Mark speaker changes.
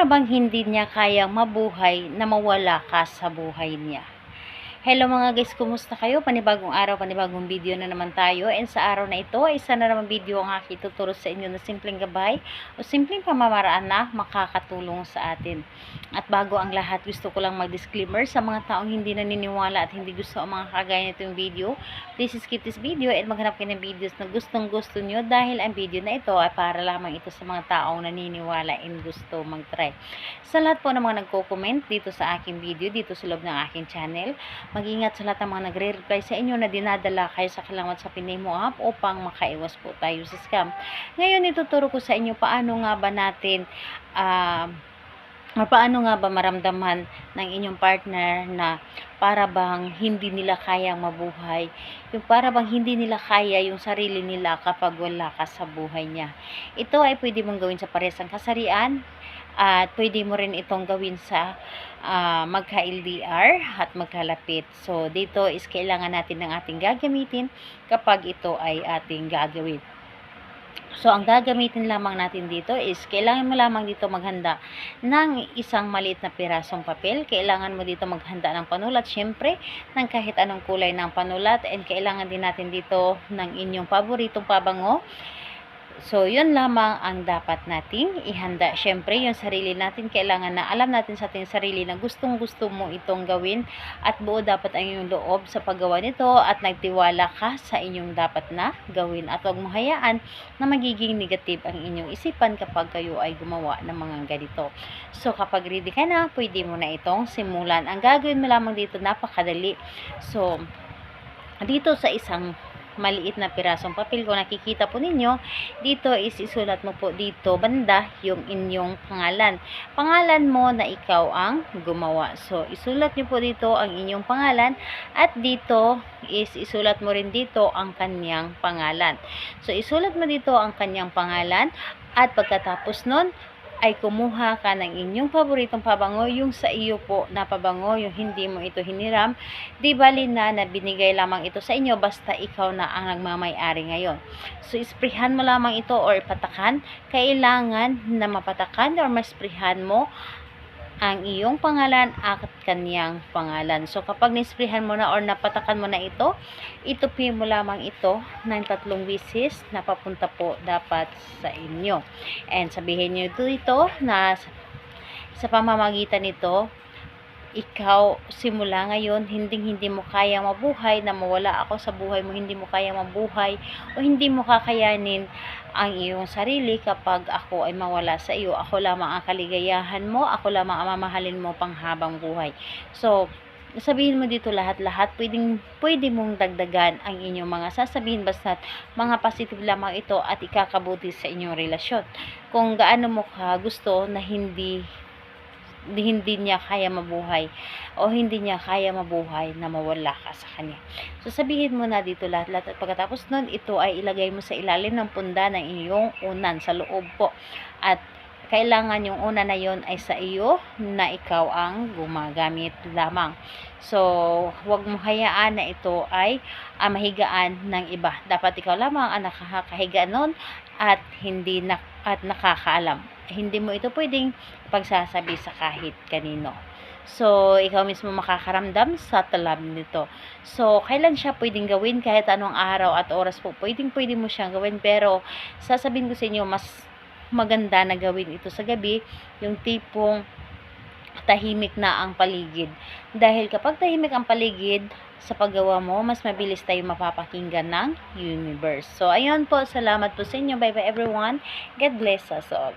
Speaker 1: bang hindi niya kayang mabuhay na mawala ka sa buhay niya? Hello mga guys, kumusta kayo? Panibagong araw, panibagong video na naman tayo. And sa araw na ito, isa na naman video ang aking tuturo sa inyo na simpleng gabay o simpleng pamamaraan na makakatulong sa atin. At bago ang lahat, gusto ko lang mag-disclaimer sa mga taong hindi naniniwala at hindi gusto ang mga kagaya nitong video. Please skip this video and maghanap kayo ng videos na gustong gusto nyo dahil ang video na ito ay para lamang ito sa mga taong naniniwala and gusto mag-try. Sa lahat po ng mga nagko-comment dito sa aking video, dito sa loob ng aking channel, mag-ingat sa lahat ng mga nagre-reply sa inyo na dinadala kayo sa Kalamat sa Pinemo app upang makaiwas po tayo sa scam. Ngayon, ituturo ko sa inyo paano nga ba natin paano nga ba maramdaman ng inyong partner na para bang hindi nila kayang mabuhay. Yung para bang hindi nila kaya yung sarili nila kapag wala ka sa buhay niya. Ito ay pwede mong gawin sa paresang kasarian at pwede mo rin itong gawin sa magka-LDR at magkalapit. So, dito is kailangan natin ng ating gagamitin kapag ito ay ating gagawin. So, ang gagamitin lamang natin dito is, kailangan mo lamang dito maghanda ng isang maliit na pirasong papel. Kailangan mo dito maghanda ng panulat, syempre, ng kahit anong kulay ng panulat. And kailangan din natin dito ng inyong paboritong pabango. So, yun lamang ang dapat nating ihanda. Syempre, yung sarili natin, kailangan na alam natin sa ating sarili na gustong-gusto mo itong gawin at buo dapat ang iyong loob sa paggawa nito at nagtiwala ka sa inyong dapat na gawin at huwag mo hayaan na magiging negative ang inyong isipan kapag kayo ay gumawa ng mga ganito. So, kapag ready ka na, pwede mo na itong simulan. Ang gagawin mo lamang dito, napakadali. So, dito sa isang maliit na pirasong papel, kung nakikita po ninyo, dito is isulat mo po dito banda yung inyong pangalan. Pangalan mo na ikaw ang gumawa. So, isulat nyo po dito ang inyong pangalan at dito is isulat mo rin dito ang kanyang pangalan. So, isulat mo dito ang kanyang pangalan at pagkatapos nun, ay kumuha ka ng inyong paboritong pabango, yung sa iyo po na pabango, yung hindi mo ito hiniram, di bali na binigay lamang ito sa inyo, basta ikaw na ang nagmamay-ari ngayon. So, isprihan mo lamang ito or patakan, kailangan na mapatakan or masprihan mo ang iyong pangalan at kanyang pangalan. So, kapag nisprihan mo na or napatakan mo na ito, itupi mo lamang ito ng 3 beses na papunta po dapat sa inyo. And sabihin nyo dito na sa pamamagitan nito, ikaw simula ngayon, hindi mo kaya mabuhay na mawala ako sa buhay mo, hindi mo kaya mabuhay o hindi mo kakayanin ang iyong sarili kapag ako ay mawala sa iyo. Ako lamang ang kaligayahan mo, ako lamang ang mamahalin mo panghabang buhay. So, sabihin mo dito lahat-lahat, pwede mong dagdagan ang inyong mga sasabihin basta mga positive lamang ito at ikakabuti sa inyong relasyon. Kung gaano mo ka gusto na hindi niya kaya mabuhay o hindi niya kaya mabuhay na mawala ka sa kanya. So, sabihin mo na dito lahat-lahat at pagkatapos nun, ito ay ilagay mo sa ilalim ng punda ng iyong unan sa loob po. At kailangan yung una na yon ay sa iyo na ikaw ang gumagamit lamang. So, huwag mo hayaan na ito ay mahigaan ng iba. Dapat ikaw lamang ang nakakahiga nun at hindi nakakaalam. Hindi mo ito pwedeng pagsasabi sa kahit kanino. So, ikaw mismo makakaramdam sa talab nito. So, kailan siya pwedeng gawin? Kahit anong araw at oras po, pwede mo siyang gawin. Pero, sasabihin ko sa inyo, mas maganda na gawin ito sa gabi, yung tipong tahimik na ang paligid. Dahil kapag tahimik ang paligid, sa paggawa mo, mas mabilis tayo mapapakinggan ng universe. So, ayun po. Salamat po sa inyo. Bye-bye everyone. God bless us all.